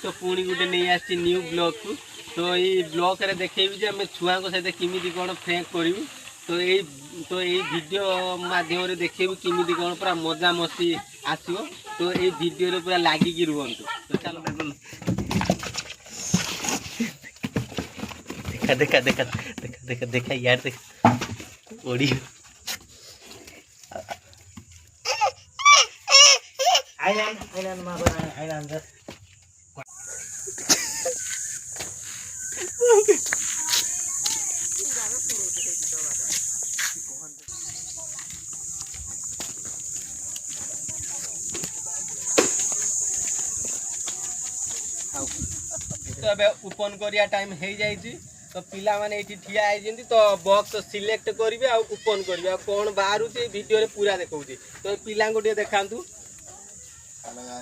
तो पुणी गोटे नहीं आसी न्यू ब्लॉग को तो ये ब्लॉग रे देखेबी जे हम छुआ को सहित किमिति कोन फ्रैंक करिवु तो ये वीडियो माध्यम रे देखेबी किमिति कोन पूरा मजा मस्ती आसीबो तो ये वीडियो रे पूरा लागी कि रुहंतु तो चलो देखा देखा देखा देखा देखा देखा यार देख ओडी आइलान मागो आइलान दस तो अबे ओपन करिया टाइम हे जाई छी तो पिला माने एठी ठिया आइ जंती तो बॉक्स सिलेक्ट करिवे आ ओपन करिवे आ कोन बाहरु छी वीडियो रे पूरा देखौची तो पिला को दे देखांतु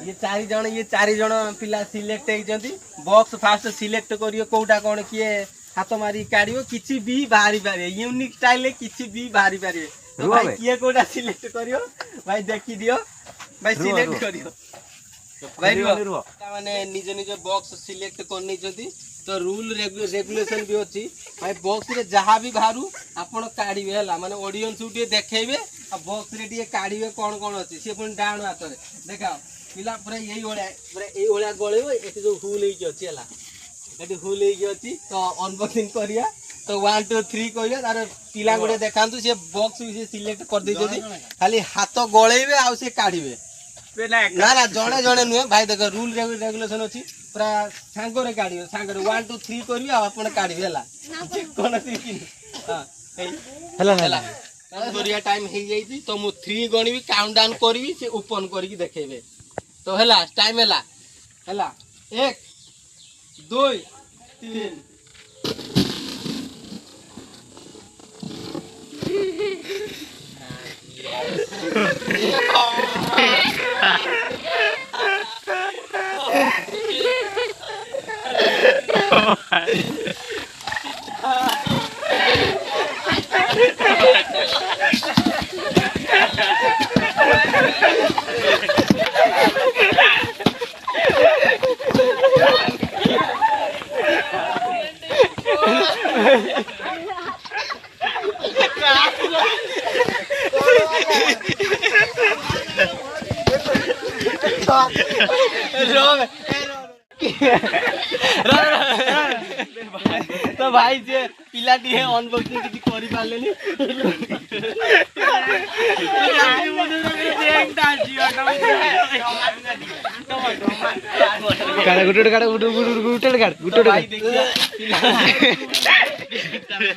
ये चारि जण पिला सिलेक्ट हे जंती बॉक्स फास्ट सिलेक्ट करियो कोउटा कोन किए हाथ मारी काढियो किछि भी बाहरी पारे यूनिक स्टाइल ले किछि भी बाहरी पारे तो भाई किए कोउटा सिलेक्ट करियो भाई देखि दियो भाई सिलेक्ट करियो भाई माने निज निज बॉक्स सिलेक्ट करनी जदी तो रूल रेगुलेशन भी अछि भाई बॉक्स रे जहा भी बाहरु आपण काढिबे हला माने ऑडियंस उठे देखेबे आ बॉक्स रे टिए काढिबे कोन कोन अछि से पुन डाउन हाथ रे देखाओ पिला पूरा एई ओळा गळेबो एठी जो हुल हेइ अछि हला एठी हुल हेइ अछि तो अनबॉक्सिंग करिया तो 1 2 3 कहिया तार पिला गुडे देखांतु से बॉक्स भी सिलेक्ट कर दे जदी खाली हाथ गळेबे आ से काढिबे ना ना जणे जणे नुहे भाई देख रूल रेगुलेशन अछि पूरा सांगो रे काढियो सांगो रे 1 2 3 करियो आपण काढिबे हला कोन सी हां हला हला करिया टाइम हे जाईती तो मु 3 गणिबी काउंट डाउन करबी से ओपन करके देखेबे तो हला टाइम हला 1 2 3 तो भाई जे पिलाटी है अनबॉक्सिंग किछि करि पालेनी काडा गुटुड काडा गुटुड काड गुटुड भाई देखिए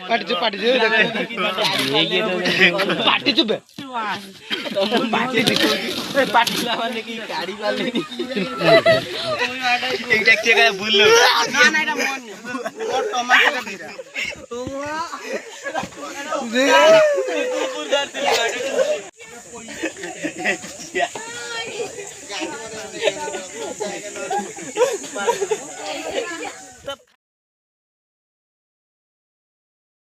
पाटी जो पाटी चुप तो मु पाटी देखो पाटी ला माने की गाड़ी वाले एक टैक्सी का भूल ना ना एटा मन और टमाटर का दीरा तो